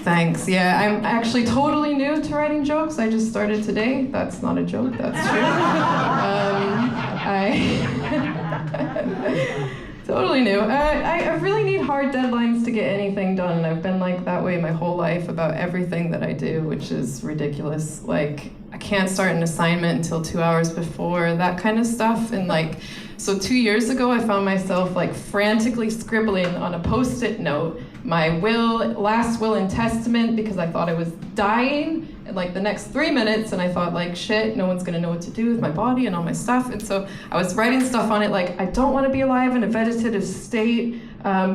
Thanks. Yeah, I'm actually totally new to writing jokes. I just started today. That's not a joke, that's true. Totally new. I really need hard deadlines to get anything done. I've been like that way my whole life about everything that I do, which is ridiculous. Like, I can't start an assignment until 2 hours before, that kind of stuff. And like, so 2 years ago, I found myself like frantically scribbling on a Post-it note my last will and testament, because I thought I was dying in like the next 3 minutes, and I thought like, shit, no one's gonna know what to do with my body and all my stuff. And so I was writing stuff on it like, I don't want to be alive in a vegetative state,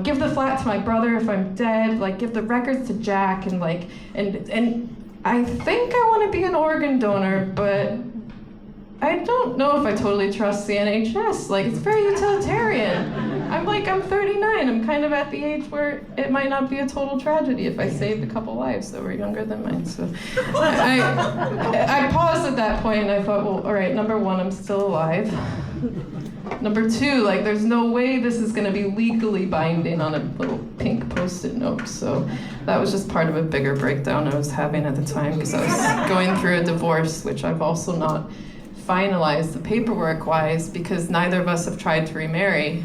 give the flat to my brother if I'm dead, like give the records to Jack, and like, and I think I want to be an organ donor, but I don't know if I totally trust the NHS. Like, it's very utilitarian. I'm 39. I'm kind of at the age where it might not be a total tragedy if I saved a couple lives that were younger than mine. So I paused at that point and I thought, well, all right, number one, I'm still alive. Number two, like, there's no way this is gonna be legally binding on a little pink Post-it note. So that was just part of a bigger breakdown I was having at the time, because I was going through a divorce, which I've also not finalized the paperwork-wise, because neither of us have tried to remarry.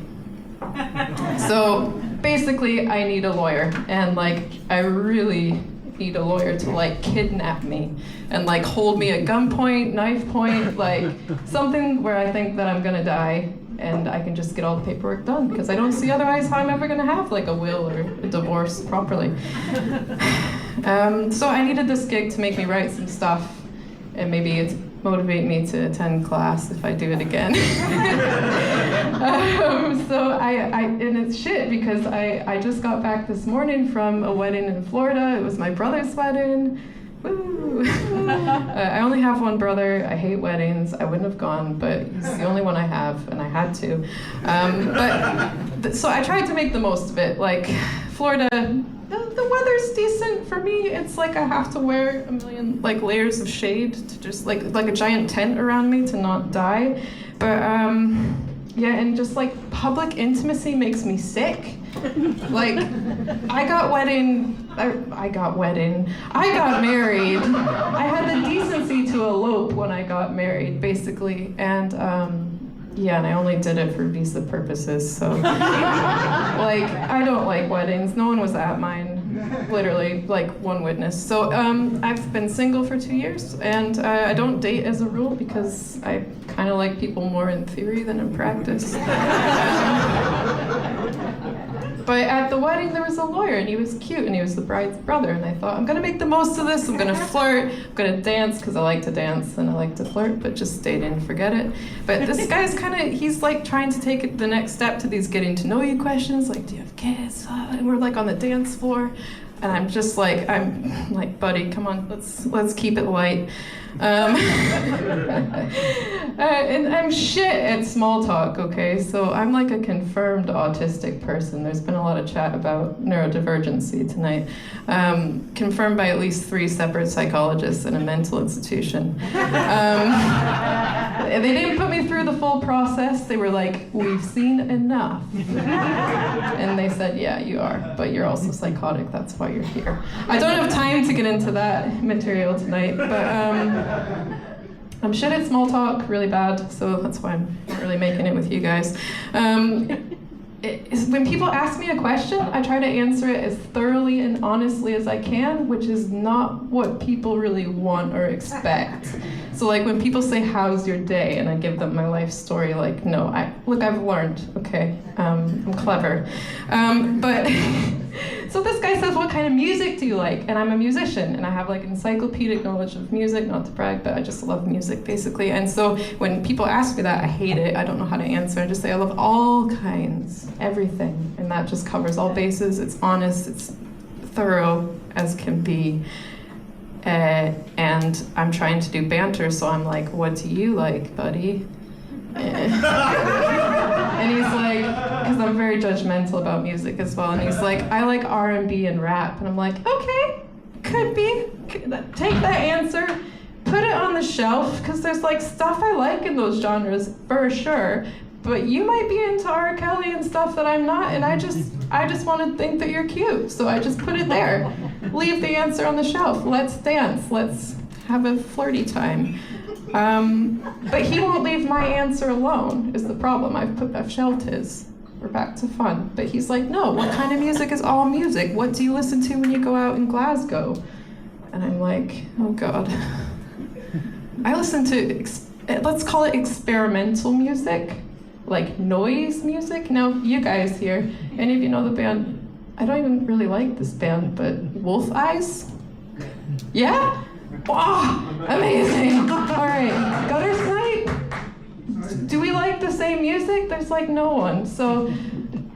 So basically, I need a lawyer, and like, I really need a lawyer to like kidnap me and like hold me at gunpoint, knife point, like something where I think that I'm gonna die, and I can just get all the paperwork done, because I don't see otherwise how I'm ever gonna have like a will or a divorce properly. So I needed this gig to make me write some stuff, and maybe it's motivate me to attend class if I do it again. And it's shit, because I just got back this morning from a wedding in Florida. It was my brother's wedding. Woo! I only have one brother. I hate weddings. I wouldn't have gone, but he's the only one I have, and I had to. So I tried to make the most of it. Like, Florida, the weather's decent for me. It's like I have to wear a million like layers of shade to just like a giant tent around me to not die. But yeah, and just like public intimacy makes me sick. Like, I got married. I had the decency to elope when I got married, basically, and yeah, and I only did it for visa purposes, so like, I don't like weddings. No one was at mine, literally, like one witness. So I've been single for 2 years, and I don't date as a rule, because I kind of like people more in theory than in practice. But at the wedding, there was a lawyer, and he was cute, and he was the bride's brother, and I thought, I'm gonna make the most of this, I'm gonna flirt, I'm gonna dance, because I like to dance, and I like to flirt, but just date and forget it. But this guy's he's like trying to take it the next step to these getting to know you questions, like, do you have kids? And we're like on the dance floor, and I'm like, buddy, come on, let's keep it light. And I'm shit at small talk, okay? So I'm like a confirmed autistic person. There's been a lot of chat about neurodivergency tonight. Confirmed by at least 3 separate psychologists in a mental institution. They didn't put me through the full process. They were like, we've seen enough. And they said, yeah, you are, but you're also psychotic. That's why you're here. I don't have time to get into that material tonight, but I'm shit at small talk, really bad, so that's why I'm not really making it with you guys. When people ask me a question, I try to answer it as thoroughly and honestly as I can, which is not what people really want or expect. So like when people say, how's your day? And I give them my life story, like, no, I've learned, okay? I'm clever. But so this guy says, what kind of music do you like? And I'm a musician, and I have like encyclopedic knowledge of music, not to brag, but I just love music, basically. And so when people ask me that, I hate it. I don't know how to answer. I just say, I love all kinds, everything. And that just covers all bases. It's honest, it's thorough as can be. And I'm trying to do banter, so I'm like, what do you like, buddy? And he's like, because I'm very judgmental about music as well, and he's like, I like R&B and rap. And I'm like, okay, could be. Take that answer, put it on the shelf, because there's like stuff I like in those genres, for sure. But you might be into R. Kelly and stuff that I'm not, and I just want to think that you're cute, so I just put it there. leave the answer on the shelf. Let's dance. Let's have a flirty time. But he won't leave my answer alone, is the problem. I've shelved his. We're back to fun. But he's like, no, what kind of music is all music? What do you listen to when you go out in Glasgow? And I'm like, oh God. I listen to, let's call it experimental music, like noise music. Now, you guys here, any of you know the band? I don't even really like this band, but Wolf Eyes? Yeah? Wow, amazing. All right, Gutter Snipe? Do we like the same music? There's like no one. So,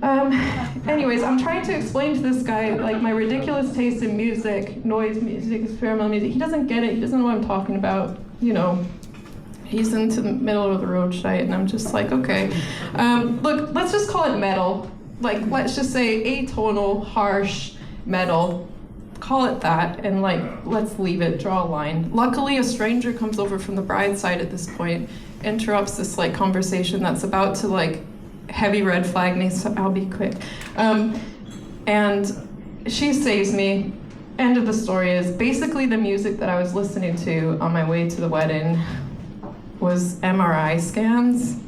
anyways, I'm trying to explain to this guy like my ridiculous taste in music, noise music, experimental music. He doesn't get it. He doesn't know what I'm talking about. You know, he's into the middle of the road shite, and I'm just like, okay. Look, let's just call it metal. Like, let's just say atonal, harsh metal. Call it that, and like, let's leave it, draw a line. Luckily, a stranger comes over from the bride's side at this point, interrupts this like conversation that's about to like heavy red flag me, so I'll be quick. And she saves me. End of the story is basically the music that I was listening to on my way to the wedding was MRI scans.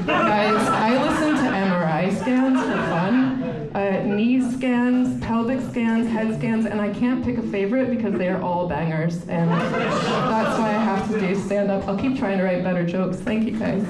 Guys, I listen to MRI scans for fun. Knee scans, pelvic scans, head scans, and I can't pick a favorite because they are all bangers. And that's why I have to do stand-up. I'll keep trying to write better jokes. Thank you, guys.